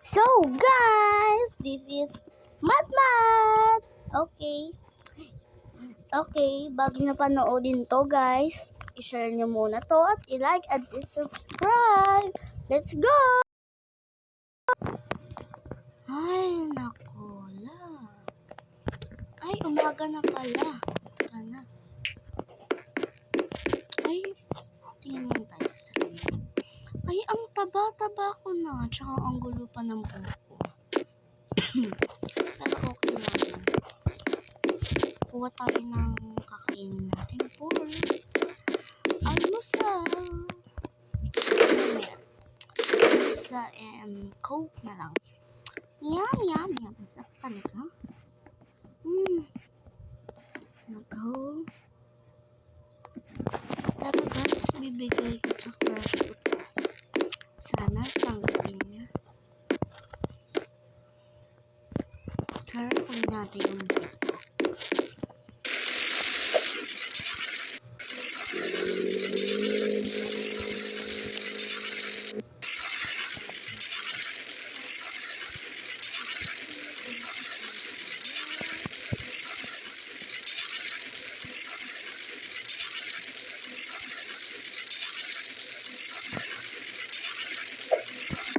So guys, this is Matmat. Okay. Bago nyo panoodin to guys, i-share nyo muna to at i-like at i-subscribe. Let's go! Ay, nako lang. Ay, umaga na pala. Tara na. Ay, tingin mo tayo sa sarili. Ay, ang taba-taba ko na. Tsaka ang gulo pa ng buhok ko. Pero okay lang. Kuha tayo ng kakainin natin for almusal. Sa Coke na lang. Yum. Masarap talaga. Nako. Pero guys, bibigay ko sa crush ko to. Sana tanggapin niya. Tara, kunin natin yung bit ko.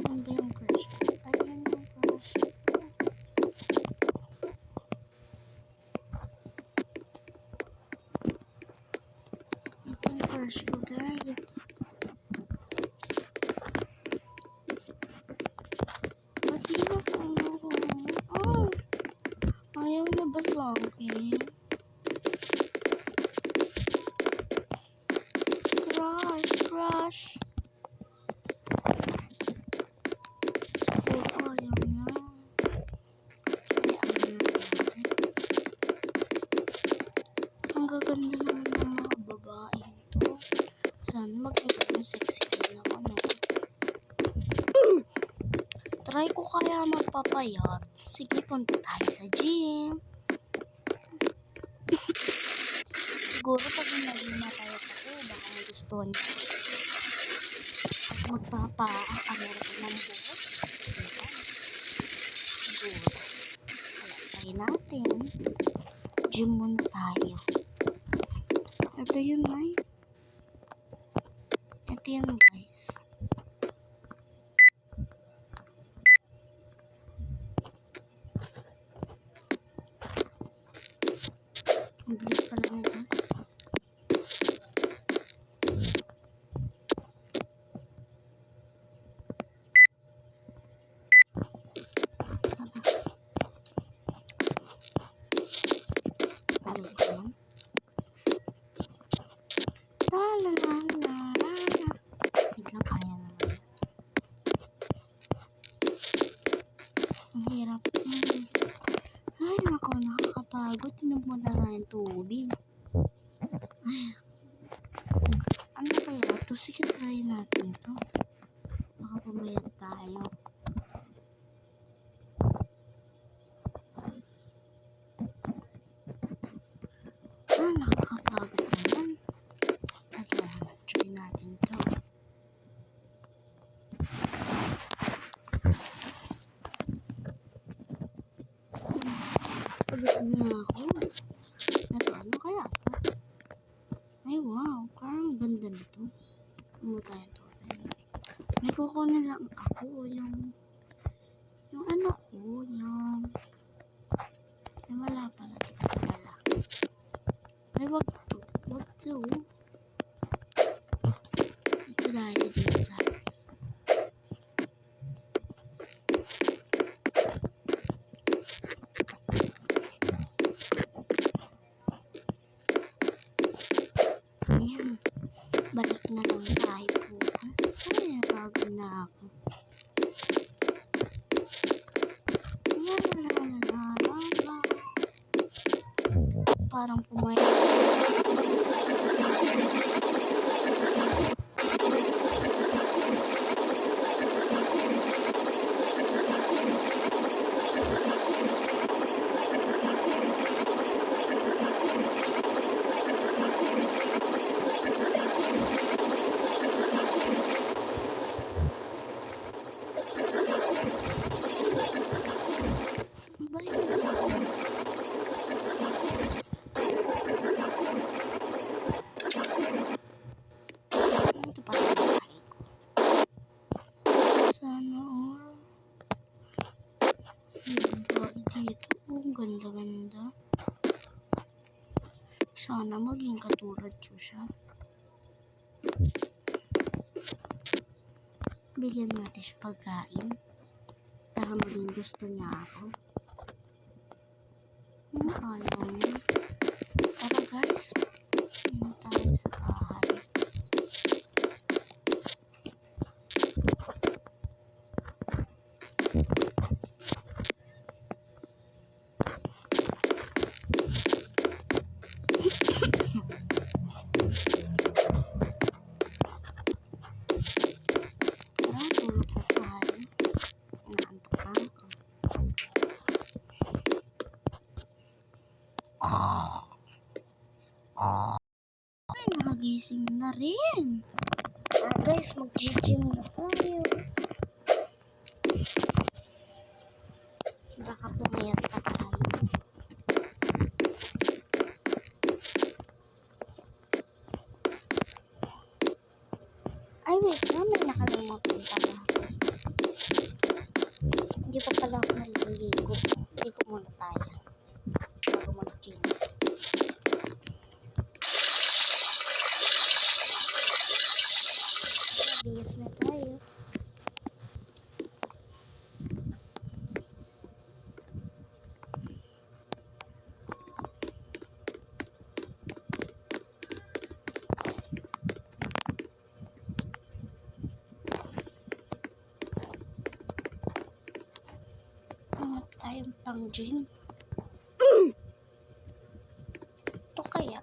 Hindi yung crush ko. Ayan yung crush ko. Ito yung crush ko guys. Ba't di na po ako? Oh! Ayaw na ba sa akin? Crush. Pero ayaw na. Ang gaganda naman ng mga babae ito. Sana magiging sexy din ako, no? Try ko kaya magpapayat. Sige, punta tayo sa gym. Siguro pag nagpapayat ako, baka magustuhan niya. Magpapa-amera ko ng buhok. Siguro. Kaya try natin. Gym muna tayo. Ito yun, ay. Ito yun, guys. Ang bilis pala nito. Biglang kaya naman. Ang hirap. Ay, nako, nakakapagod. Tinom mo na nga yung tubig. Ay, ano kaya ito? Sige, try natin ito. Baka pumayat tayo. Nakakapagod naman. Try natin ito. Pagod na ako. Ito, ano kaya ito? Ay, wow. Parang ganda nito. Ano tayo ito? May kukunin lang ako yung ano ko, yung wala pala. Ay, wag to. Ito dahil dito sa ayan. Balik na lang tayo bukas. Ay, napagod na ako. Parang pumayat. dito. Oh, ganda-ganda. Sana maging katulad ko siya. Bigyan natin siya pagkain. Para maging gusto niya ako. Ayaw niya. Tara guys. Tayo sa bahay. Tara, tulog na tayo. Inaantok ka. Ay, nakagising na rin. Guys, mag-gym na tayo. Baka pumayat pa tayo. Ay, wait na. May nakalimutan pala. Hindi pa pala ako naliligo. Ligo muna tayo. Bago mag-gym. Bihis na tayo. Hanap tayong pang gym. Ito kaya?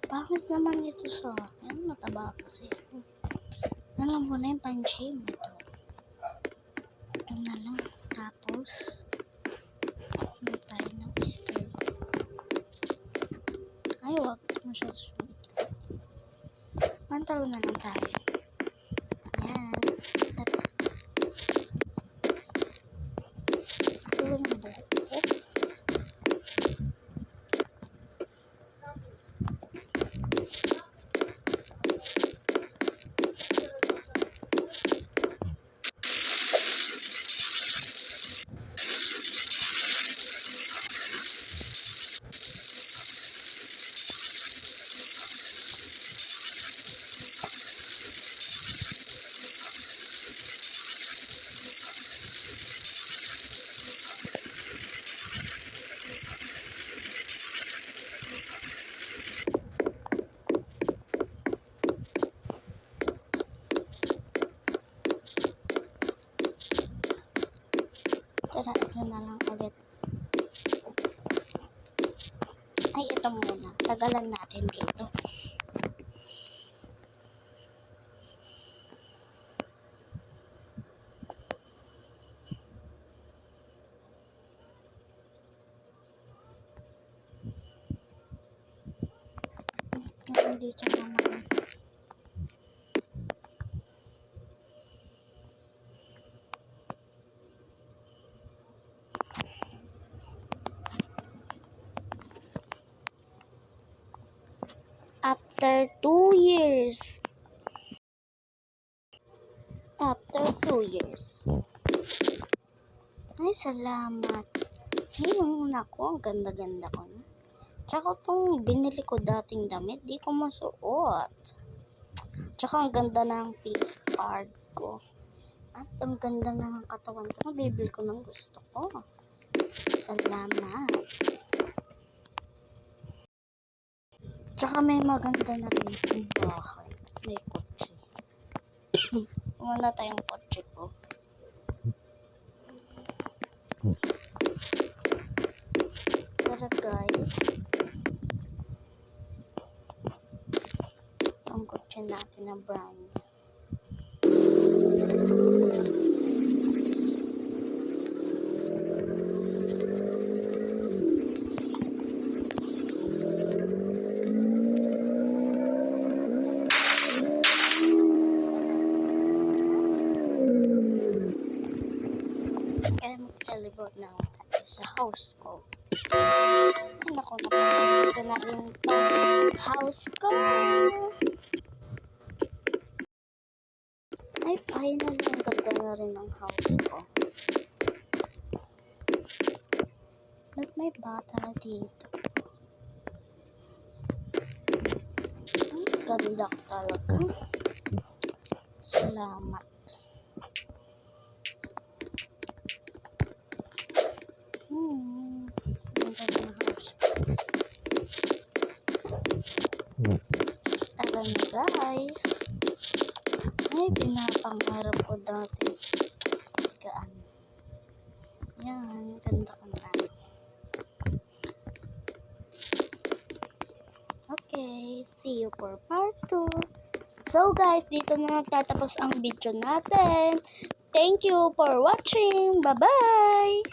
Bakit naman ito sa akin? Mataba kasi. Alam ko na yung pang gym. Ito na lang. Tapos, hanap tayo ng skirt. Ay, wag. Masyado sunod. Pantalo na lang tayo. Ayan. Tulong na buhok ko. Tara, ito na lang ulit. Ay, ito muna. Tagalan natin dito. Dito naman. After 2 years. After 2 years. Ay, salamat. Ayun, naku, ang ganda-ganda ko na. Tsaka itong binili ko dating damit, di ko masuot. Tsaka ang ganda ng face card ko. At ang ganda ng katawan ko. Bibili ko ng gusto ko. Salamat. Tsaka may maganda na rin yung bahay. May kotse. Wala tayong kotse ko. Tara guys. Ang kotse natin na brand. Kaya mag-teleport na ako tayo sa house ko. Ay, naku, napakaganda na rin itong house ko. Ay, finally, ang ganda na rin ng house ko. Ba't may bata dito? Ganda talaga. Salamat. Ganda ng house. Tagal na guys. Ay, pinapangarap ko dati. Gaan. Yan, ganda ko na. Okay, see you for part 2. So guys, dito na nagtatapos ang video natin. Thank you for watching. Bye-bye!